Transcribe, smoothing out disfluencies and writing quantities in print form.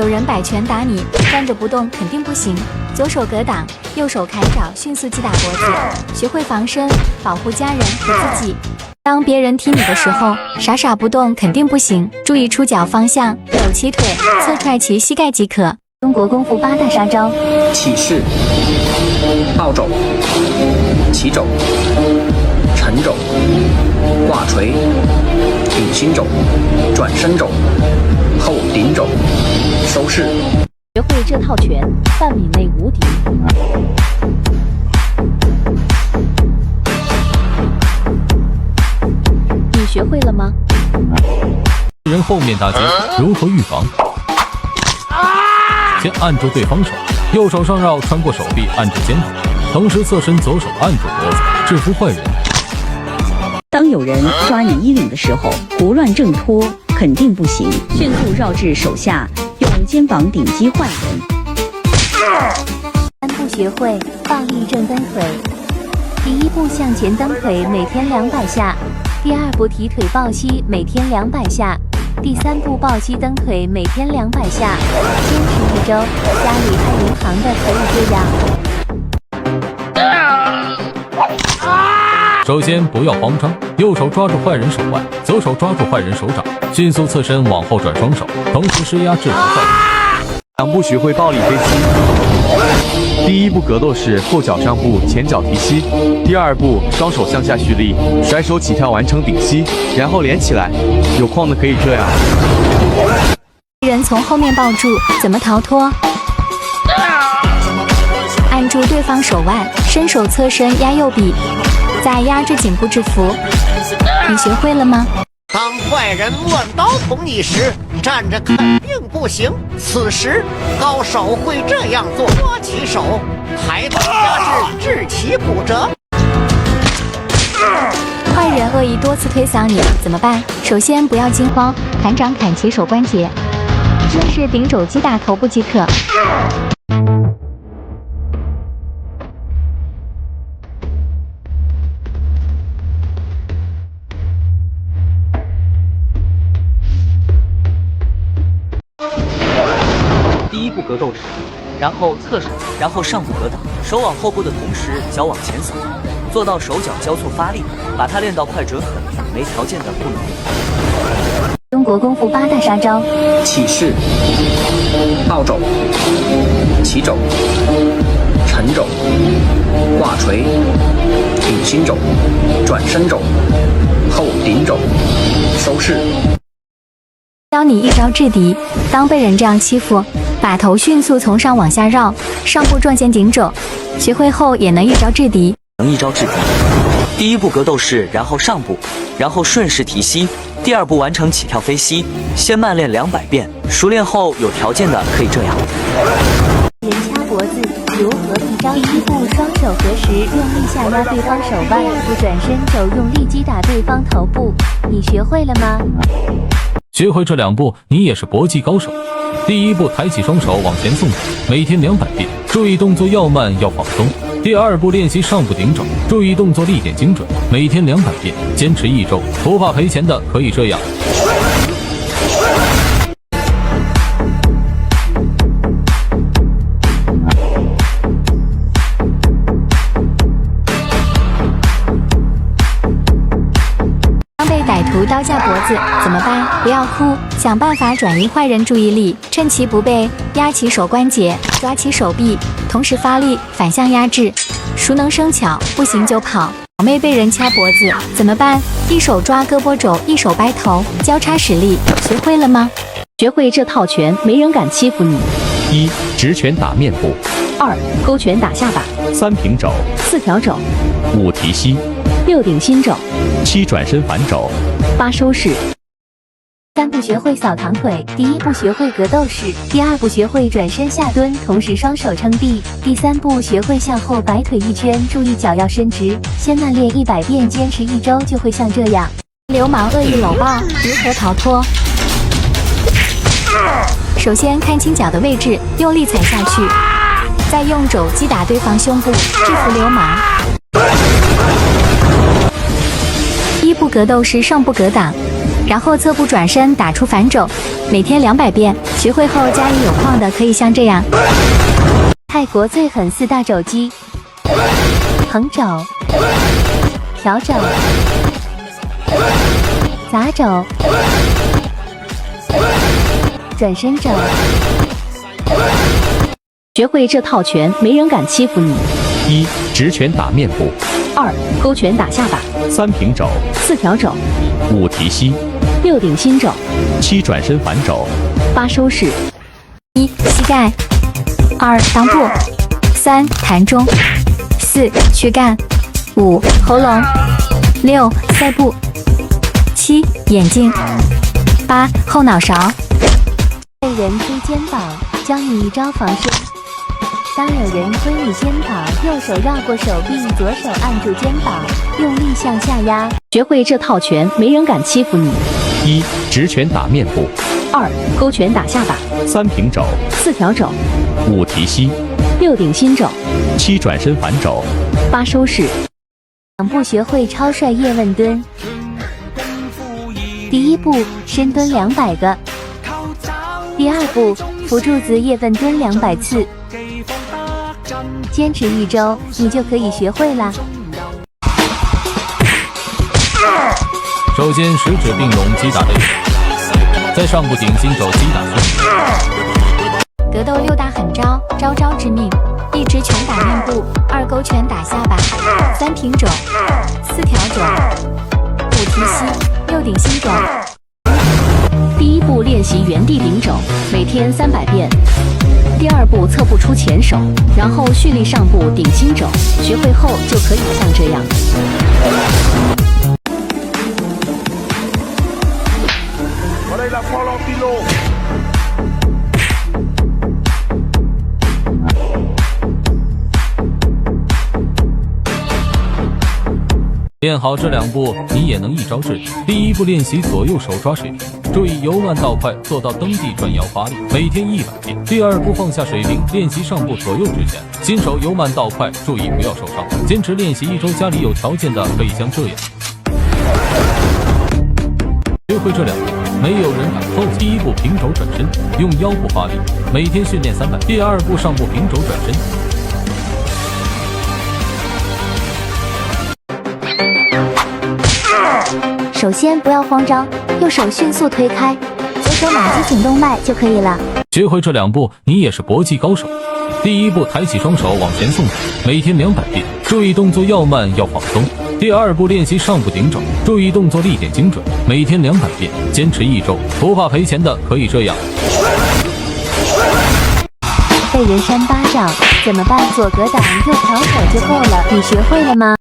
有人摆拳打你，站着不动肯定不行。左手格挡，右手砍爪，迅速击打脖子，学会防身，保护家人和自己。当别人踢你的时候，傻傻不动肯定不行，注意出脚方向，抖其腿，侧踹其膝盖即可。中国功夫8大杀招：起势、倒肘、起肘、沉肘、挂锤、顶心肘、转身肘、后顶肘、收势。学会这套拳，半米内无敌。你学会了吗？人后面打击如何预防？先按住对方手，右手上绕穿过手臂，按住肩膀，同时侧身，左手按住脖子，制服坏人。当有人抓你衣领的时候，胡乱挣脱肯定不行，迅速绕至手下，用肩膀顶击坏人。3步学会暴力正蹬腿。第1步向前蹬腿，每天200下；第2步提腿抱膝，每天200下；第3步抱膝蹬腿，每天200下。坚持1周，家里开银行的可以这样。首先不要慌张，右手抓住坏人手腕，左手抓住坏人手掌，迅速侧身往后转双手，同时施压制服坏人。 2步学会暴力飞膝。第1步格斗式后脚上步，前脚提膝。第2步双手向下蓄力，甩手起跳完成顶膝，然后连起来。有空的可以这样。人从后面抱住，怎么逃脱？按住对方手腕，伸手侧身压右臂，再压至颈部制服。你学会了吗？ 当坏人乱刀捅你时，站着肯定不行。此时高手会这样做：抓起手，抬头压制，致其骨折。坏人恶意多次推搡你，怎么办？首先不要惊慌，砍掌砍其手关节，顺势顶肘击打头部即可。 第1步格斗式，然后侧手，然后上步格挡，手往后部的同时，脚往前扫，做到手脚交错发力，把它练到快准狠，没条件的不能用。中国功夫8大杀招：起势、倒肘、起肘、沉肘、挂锤、顶心肘、转身肘、后顶肘、收势。 教你一招制敌，当被人这样欺负，把头迅速从上往下绕，上步撞肩顶肘，学会后也能一招制敌。能一招制敌。第1步格斗式，然后上步，然后顺势提膝。第2步完成起跳飞膝，先慢练200遍，熟练后有条件的可以这样。人掐脖子如何一招？第1步双手合十，用力下压对方手腕；不转身肘，用力击打对方头部。你学会了吗？ 学会这2步，你也是搏击高手。第1步，抬起双手往前送腿，每天200遍，注意动作要慢要放松。第2步，练习上步顶肘，注意动作力点精准，每天200遍，坚持1周，不怕赔钱的可以这样。歹徒刀架脖子怎么办？不要哭，想办法转移坏人注意力，趁其不备，压其手关节，抓起手臂，同时发力反向压制。熟能生巧，不行就跑。小妹被人掐脖子怎么办？一手抓胳膊肘，一手掰头，交叉使力，学会了吗？学会这套拳，没人敢欺负你。1. 直拳打面部。2. 勾拳打下巴。3. 平肘。4. 挑肘。5. 提膝。6. 顶心肘。7. 转身反肘。8. 收势。 3步学会扫堂腿，第1步学会格斗式，第2步学会转身下蹲，同时双手撑地，第3步学会向后摆腿一圈，注意脚要伸直。先慢练100遍，坚持1周就会像这样。流氓恶意搂抱，如何逃脱？首先看清脚的位置，用力踩下去，再用肘击打对方胸部，制服流氓。1步格斗式上步格挡。然后侧步转身打出反肘，每天200遍，学会后家里有矿的可以像这样。泰国最狠4大肘击：横肘、挑肘、砸肘、转身肘。学会这套拳，没人敢欺负你。1. 直拳打面部2. 勾拳打下巴3. 平肘4. 挑肘5. 提膝6. 顶心肘7. 转身反肘8. 收式1. 膝盖2. 裆部3. 膻中4. 躯干5. 喉咙6. 腮部7. 眼睛8. 后脑勺。被人推肩膀，教你一招防身。当有人推你肩膀，右手绕过手臂，左手按住肩膀，用力向下压。学会这套拳，没人敢欺负你。1. 直拳打面部2. 勾拳打下巴3. 平肘4. 挑肘5. 提膝6. 顶心肘7. 转身反肘8. 收式。2步学会超帅叶问蹲。第1步深蹲200个，第2步扶柱子叶问蹲200次，坚持1周，你就可以学会啦。手间食指并拢击打背手，在上部顶心肘击打胸。格斗6大狠招，招招致命。1直拳打面部，2勾拳打下巴，3平肘，4挑肘，5提膝，6顶心肘。第1步练习原地顶肘，每天300遍。第2步侧步出前手，然后蓄力上部顶心肘，学会后就可以像这样。练好这2步，你也能一招制敌。第1步练习左右手抓水平，注意由慢到快，做到蹬地转腰发力，每天100遍。第2步放下水平，练习上部左右之前，新手由慢到快，注意不要受伤。坚持练习1周，家里有条件的可以像这样。学会这2步，没有人敢后。第1步平肘转身，用腰部发力，每天训练300。第2步上部平肘转身。首先不要慌张，右手迅速推开，左手马击颈动脉就可以了。学会这2步，你也是搏击高手。第1步抬起双手往前送腿，每天200遍，注意动作要慢要放松。第2步练习上部顶肘，注意动作力点精准，每天200遍，坚持1周，不怕赔钱的可以这样。被人扇巴掌怎么办？左格挡，右挑手就够了。你学会了吗？